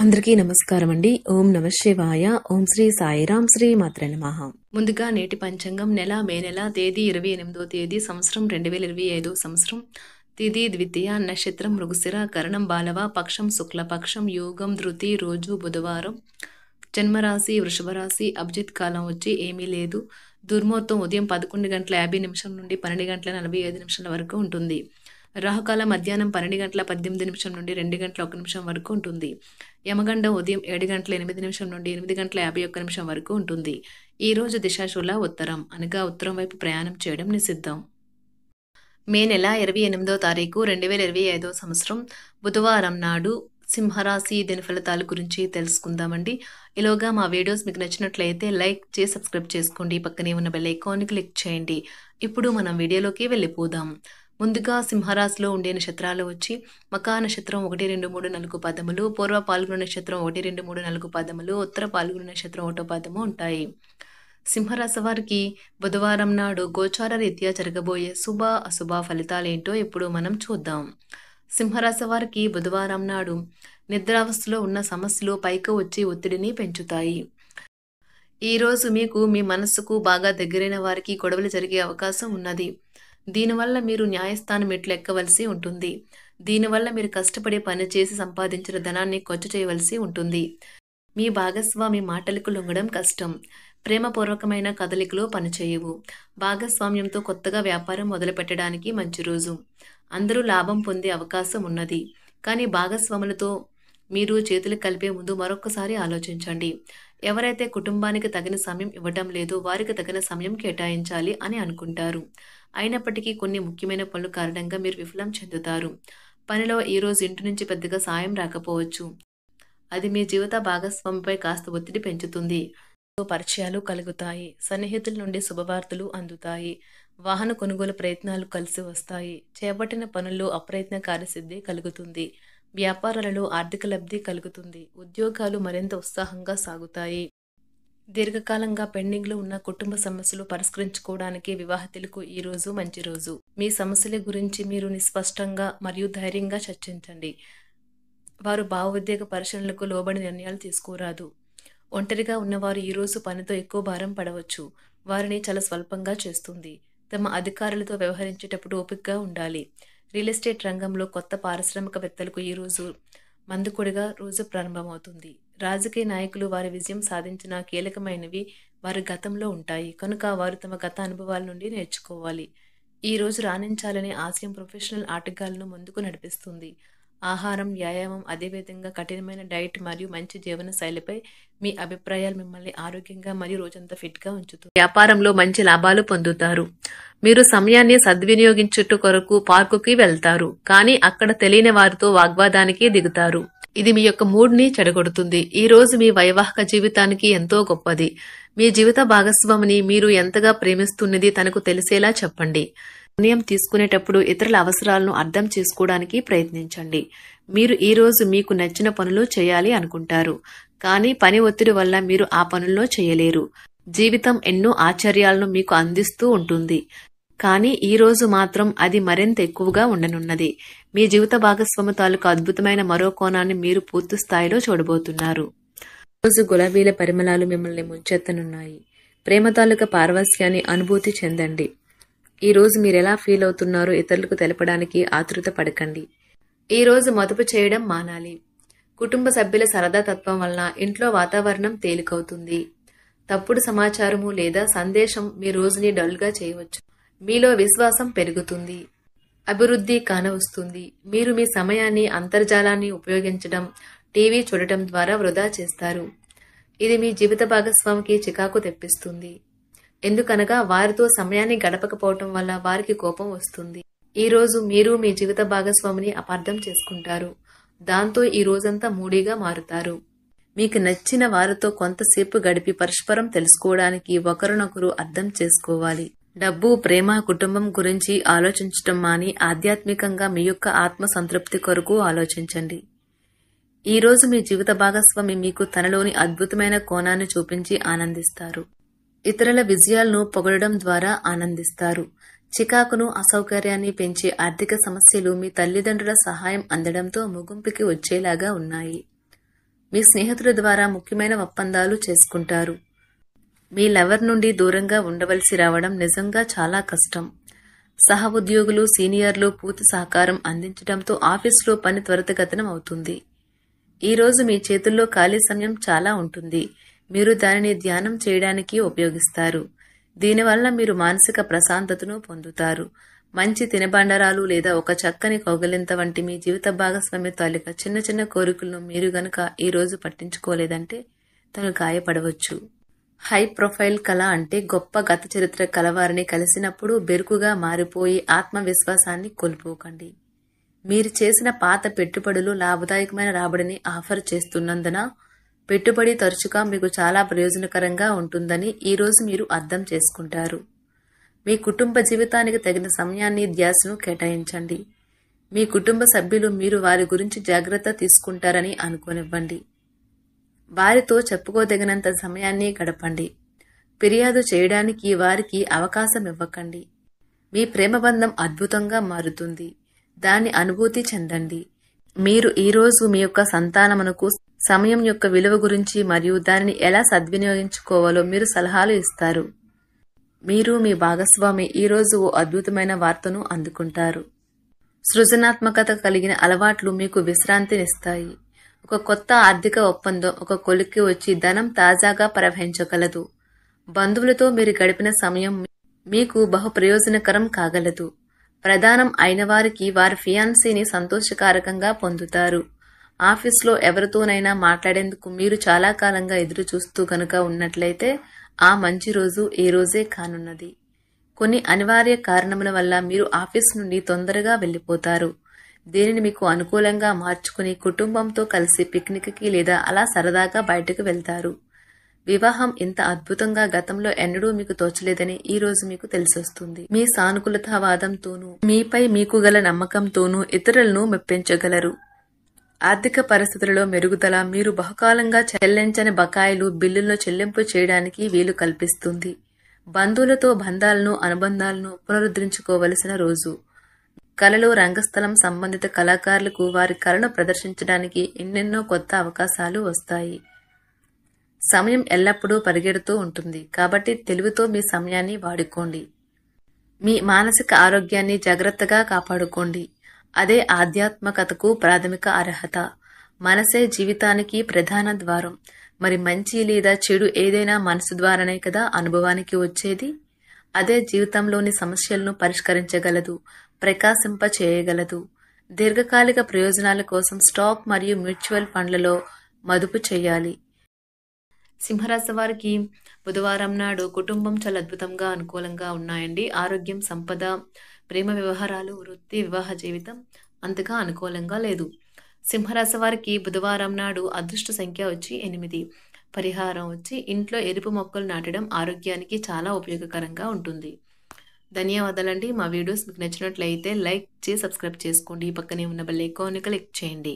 అందరికీ నమస్కారం అండి. ఓం నమ శివాయ. ఓం శ్రీ సాయిరాం శ్రీ మాత్రే నమః. ముందుగా నేటి పంచాంగం మే నెల తేదీ 28వ తేదీ సంవత్సరం 2025 సంవత్సరం తిథి ద్వితీయ నక్షత్రం మృగశిర కరణం బాలవ పక్షం శుక్లపక్షం యోగం ధృతి రోజు బుధవారం జన్మరాశి వృషభ రాశి అభిజిత్ కాలం వచ్చి ఏమీ లేదు. దుర్ముహూర్తం ఉదయం 11:50 నుండి 12:45 వరకు ఉంటుంది. రాహుకాలం మధ్యాహ్నం 12:18 నుండి 2:01 వరకు ఉంటుంది. యమగండం ఉదయం 7:08 నుండి 8:51 వరకు ఉంటుంది. ఈ రోజు దిశాశూల ఉత్తరం అనగా ఉత్తరం వైపు ప్రయాణం చేయడం నిషిద్ధం. మే నెల 28వ తారీఖు 2025 సంవత్సరం బుధవారం నాడు సింహరాశి దిన ఫలితాల గురించి తెలుసుకుందామండి. ఈలోగా మా వీడియోస్ మీకు నచ్చినట్లయితే లైక్ చేసి సబ్స్క్రైబ్ చేసుకోండి. పక్కనే ఉన్న బెల్ ఐకాన్ని క్లిక్ చేయండి. ఇప్పుడు మనం వీడియోలోకి వెళ్ళిపోదాం. ముందుగా సింహరాశిలో ఉండే నక్షత్రాలు వచ్చి మకా నక్షత్రం 1, 2, 3, 4 పదములు, పూర్వ పాల్గొన నక్షత్రం 1, 2, 3, 4 పదములు, ఉత్తర పాల్గొన నక్షత్రం 1 పదము ఉంటాయి. సింహరాశి వారికి బుధవారం నాడు గోచార రీత్యా జరగబోయే శుభ అశుభ ఫలితాలేంటో ఇప్పుడు మనం చూద్దాం. సింహరాశి వారికి బుధవారం నాడు నిద్రావస్థలో ఉన్న సమస్యలు పైకి వచ్చి ఒత్తిడిని పెంచుతాయి. ఈరోజు మీకు మీ మనస్సుకు బాగా దగ్గరైన వారికి గొడవలు జరిగే అవకాశం ఉన్నది. దీనివల్ల మీరు న్యాయస్థానం మెట్లు ఎక్కవలసి ఉంటుంది. దీనివల్ల మీరు కష్టపడి పనిచేసి సంపాదించిన ధనాన్ని ఖర్చు చేయవలసి ఉంటుంది. మీ భాగస్వామి మాటలకు లొంగడం కష్టం. ప్రేమపూర్వకమైన కదలికలు పనిచేయవు. భాగస్వామ్యంతో కొత్తగా వ్యాపారం మొదలుపెట్టడానికి మంచి రోజు. అందరూ లాభం పొందే అవకాశం ఉన్నది. కానీ భాగస్వాములతో మీరు చేతులు కలిపే ముందు మరొకసారి ఆలోచించండి. ఎవరైతే కుటుంబానికి తగిన సమయం ఇవ్వటం లేదో వారికి తగిన సమయం కేటాయించాలి అని అనుకుంటారు. అయినప్పటికీ కొన్ని ముఖ్యమైన పనుల కారణంగా మీరు విఫలం చెందుతారు. పనిలో ఈరోజు ఇంటి నుంచి పెద్దగా సాయం రాకపోవచ్చు. అది మీ జీవిత భాగస్వామిపై కాస్త ఒత్తిడి పెంచుతుంది. పరిచయాలు కలుగుతాయి. సన్నిహితుల నుండి శుభవార్తలు అందుతాయి. వాహన కొనుగోలు ప్రయత్నాలు కలిసి వస్తాయి. చేపట్టిన పనుల్లో అప్రయత్న కార్యసిద్ధి కలుగుతుంది. వ్యాపారాలలో ఆర్థిక లబ్ధి కలుగుతుంది. ఉద్యోగాలు మరింత ఉత్సాహంగా సాగుతాయి. దీర్ఘకాలంగా పెండింగ్లో ఉన్న కుటుంబ సమస్యలు పరిష్కరించుకోవడానికి వివాహితులకు ఈ రోజు మంచి రోజు. మీ సమస్యల గురించి మీరు నిస్పష్టంగా మరియు ధైర్యంగా చర్చించండి. వారు భావోద్వేగ పరిశీలనలకు లోబడి నిర్ణయాలు తీసుకోరాదు. ఒంటరిగా ఉన్నవారు ఈరోజు పనితో ఎక్కువ భారం పడవచ్చు. వారిని చాలా స్వల్పంగా చేస్తుంది. తమ అధికారులతో వ్యవహరించేటప్పుడు ఓపికగా ఉండాలి. రియల్ ఎస్టేట్ రంగంలో కొత్త పారిశ్రామికవేత్తలకు ఈరోజు మందుకొడిగా రోజు ప్రారంభమవుతుంది. రాజకీయ నాయకులు వారి విజయం సాధించిన కీలకమైనవి వారి గతంలో ఉంటాయి కనుక వారు తమ గత అనుభవాల నుండి నేర్చుకోవాలి. ఈ రోజు రాణించాలనే ఆశయం ప్రొఫెషనల్ ఆటగాళ్లను ముందుకు నడిపిస్తుంది. ఆహారం, వ్యాయామం, అదేవిధంగా కఠినమైన డైట్ మరియు మంచి జీవన శైలిపై మీ అభిప్రాయాలు మిమ్మల్ని ఆరోగ్యంగా మరియు రోజంతా ఫిట్గా ఉంచుతుంది. వ్యాపారంలో మంచి లాభాలు పొందుతారు. మీరు సమయాన్ని సద్వినియోగించుట కొరకు పార్కుకి వెళ్తారు. కానీ అక్కడ తెలియని వారితో వాగ్వాదానికి దిగుతారు. ఇది మీ యొక్క మూడ్ని చెడగొడుతుంది. ఈ రోజు మీ వైవాహిక జీవితానికి ఎంతో గొప్పది. మీ జీవిత భాగస్వామిని మీరు ఎంతగా ప్రేమిస్తున్నది తనకు తెలిసేలా చెప్పండి. నిర్ణయం తీసుకునేటప్పుడు ఇతరుల అవసరాలను అర్థం చేసుకోవడానికి ప్రయత్నించండి. మీరు ఈ రోజు మీకు నచ్చిన పనులు చేయాలి అనుకుంటారు. కానీ పని ఒత్తిడి వల్ల మీరు ఆ పనుల్లో చేయలేరు. జీవితం ఎన్నో ఆశ్చర్యాలను మీకు అందిస్తూ ఉంటుంది. కానీ ఈ రోజు మాత్రం అది మరింత ఎక్కువగా ఉండనున్నది. మీ జీవిత భాగస్వామి తాలూకు అద్భుతమైన మరో కోణాన్ని మీరు పూర్తి స్థాయిలో చూడబోతున్నారు. రోజు గులాబీల పరిమళాలు మిమ్మల్ని ముంచెత్తనున్నాయి. ప్రేమ తాలూకా పారవస్యాన్ని అనుభూతి చెందండి. ఈ రోజు మీరెలా ఫీల్ అవుతున్నారో ఇతరులకు తెలపడానికి ఆతృత పడకండి. ఈ రోజు మదుపు చేయడం మానాలి. కుటుంబ సభ్యుల సరదా తత్వం వలన ఇంట్లో వాతావరణం తేలికవుతుంది. తప్పుడు సమాచారము లేదా సందేశం మీ రోజుని డల్గా చేయవచ్చు. మీలో విశ్వాసం పెరుగుతుంది. అభివృద్ధి కానవస్తుంది. మీరు మీ సమయాన్ని అంతర్జాలాన్ని ఉపయోగించడం, టీవీ చూడటం ద్వారా వృధా చేస్తారు. ఇది మీ జీవిత భాగస్వామికి చికాకు తెప్పిస్తుంది. ఎందుకనగా వారితో సమయాన్ని గడపకపోవటం వల్ల వారికి కోపం వస్తుంది. ఈ రోజు మీరు మీ జీవిత భాగస్వామిని అపార్థం చేసుకుంటారు. దాంతో ఈ రోజంతా మూడీగా మారుతారు. మీకు నచ్చిన వారితో కొంతసేపు గడిపి పరస్పరం తెలుసుకోవడానికి ఒకరినొకరు అర్థం చేసుకోవాలి. డబ్బు, ప్రేమ, కుటుంబం గురించి ఆలోచించటం మాని ఆధ్యాత్మికంగా మీ యొక్క ఆత్మ సంతృప్తి కొరకు ఆలోచించండి. ఈ రోజు మీ జీవిత భాగస్వామి మీకు తనలోని అద్భుతమైన కోణాన్ని చూపించి ఆనందిస్తారు. ఇతరుల విజయాలను పొగడడం ద్వారా ఆనందిస్తారు. చికాకును, అసౌకర్యాన్ని పెంచే ఆర్థిక సమస్యలు మీ తల్లిదండ్రుల సహాయం అందడంతో ముగింపుకి వచ్చేలాగా ఉన్నాయి. మీ స్నేహితుల ద్వారా ముఖ్యమైన ఒప్పందాలు చేసుకుంటారు. మీ లవర్ నుండి దూరంగా ఉండవలసి రావడం నిజంగా చాలా కష్టం. సహ ఉద్యోగులు, సీనియర్లు పూర్తి సహకారం అందించడంతో ఆఫీసులో పని త్వరితగతినం అవుతుంది. ఈరోజు మీ చేతుల్లో ఖాళీ సమయం చాలా ఉంటుంది. మీరు దానిని ధ్యానం చేయడానికి ఉపయోగిస్తారు. దీనివల్ల మీరు మానసిక ప్రశాంతతను పొందుతారు. మంచి తినబండరాలు లేదా ఒక చక్కని కౌగిలింత వంటి మీ జీవిత భాగస్వామి తాలూకా చిన్న చిన్న కోరికలను మీరు గనక ఈ రోజు పట్టించుకోలేదంటే తను గాయపడవచ్చు. హై ప్రొఫైల్ కళ అంటే గొప్ప గత చరిత్ర కలవారిని కలిసినప్పుడు బెరుకుగా మారిపోయి ఆత్మవిశ్వాసాన్ని కోల్పోకండి. మీరు చేసిన పాత పెట్టుబడులు లాభదాయకమైన రాబడిని ఆఫర్ చేస్తున్నందున పెట్టుబడి తరచుగా మీకు చాలా ప్రయోజనకరంగా ఉంటుందని ఈరోజు మీరు అర్థం చేసుకుంటారు. మీ కుటుంబ జీవితానికి తగిన సమయాన్ని, ధ్యాసను కేటాయించండి. మీ కుటుంబ సభ్యులు మీరు వారి గురించి జాగ్రత్త తీసుకుంటారని అనుకోనివ్వండి. వారితో చెప్పుకోదగినంత సమయాన్ని గడపండి. ఫిర్యాదు చేయడానికి వారికి అవకాశం ఇవ్వకండి. మీ ప్రేమబంధం అద్భుతంగా మారుతుంది. దాన్ని అనుభూతి చెందండి. మీరు ఈరోజు మీ యొక్క సంతానమునకు సమయం యొక్క విలువ గురించి మరియు దానిని ఎలా సద్వినియోగించుకోవాలో మీరు సలహాలు ఇస్తారు. మీరు మీ భాగస్వామి ఈరోజు ఓ అద్భుతమైన వార్తను అందుకుంటారు. సృజనాత్మకత కలిగిన అలవాట్లు మీకు విశ్రాంతినిస్తాయి. ఒక కొత్త ఆర్థిక ఒప్పందం ఒక కొలిక్కి వచ్చి ధనం తాజాగా ప్రవహించగలదు. బంధువులతో మీరు గడిపిన సమయం మీకు బహు ప్రయోజనకరం కాగలదు. ప్రధానం అయిన వారికి వారి ఫియాన్సీని సంతోషకారకంగా పొందుతారు. ఆఫీస్లో ఎవరితోనైనా మాట్లాడేందుకు మీరు చాలా కాలంగా ఎదురు చూస్తూ గనుక ఉన్నట్లయితే ఆ మంచి రోజు ఈ రోజే కానున్నది. కొన్ని అనివార్య కారణముల వల్ల మీరు ఆఫీస్ నుండి తొందరగా వెళ్లిపోతారు. దీనిని మీకు అనుకూలంగా మార్చుకుని కుటుంబంతో కలిసి పిక్నిక్కి లేదా అలా సరదాగా బయటకు వెళ్తారు. వివాహం ఇంత అద్భుతంగా గతంలో ఎన్నడూ మీకు తోచలేదని ఈ రోజు మీకు తెలిసొస్తుంది. మీ సానుకూలతావాదంతోనూ మీపై మీకు గల నమ్మకంతోనూ ఇతరులను మెప్పించగలరు. ఆర్థిక పరిస్థితులలో మెరుగుదల మీరు బహుకాలంగా చెల్లించని బకాయిలు, బిల్లులను చెల్లింపు చేయడానికి వీలు కల్పిస్తుంది. బంధువులతో బంధాలను, అనుబంధాలను పునరుద్ధరించుకోవలసిన రోజు. కళలు, రంగస్థలం సంబంధిత కళాకారులకు వారి కళను ప్రదర్శించడానికి ఎన్నెన్నో కొత్త అవకాశాలు వస్తాయి. సమయం ఎల్లప్పుడూ పరిగెడుతూ ఉంటుంది కాబట్టి తెలివితో మీ సమయాన్ని వాడుకోండి. మీ మానసిక ఆరోగ్యాన్ని జాగ్రత్తగా కాపాడుకోండి. అదే ఆధ్యాత్మికతకు ప్రాథమిక అర్హత. మనసే జీవితానికి ప్రధాన ద్వారం. మరి మంచి లేదా చెడు ఏదైనా మనసు ద్వారానే కదా అనుభవానికి వచ్చేది. అదే జీవితంలోని సమస్యలను పరిష్కరించగలదు, ప్రకాశింప చేయగలదు. దీర్ఘకాలిక ప్రయోజనాల కోసం స్టాక్ మరియు మ్యూచువల్ ఫండ్లలో మదుపు చేయాలి. సింహరాశి వారికి బుధవారం నాడు కుటుంబం చాలా అద్భుతంగా అనుకూలంగా ఉన్నాయండి. ఆరోగ్యం, సంపద, ప్రేమ వ్యవహారాలు, వృత్తి, వివాహ జీవితం అంతగా అనుకూలంగా లేదు. సింహరాశి వారికి బుధవారం నాడు అదృష్ట సంఖ్య వచ్చి 8. పరిహారం వచ్చి ఇంట్లో ఎరుపు మొక్కలు నాటడం ఆరోగ్యానికి చాలా ఉపయోగకరంగా ఉంటుంది. ధన్యవాదాలండి. మా వీడియోస్ మీకు నచ్చినట్లయితే లైక్ చేసి సబ్స్క్రైబ్ చేసుకోండి. పక్కనే ఉన్న బెల్ ఐకాన్ని క్లిక్ చేయండి.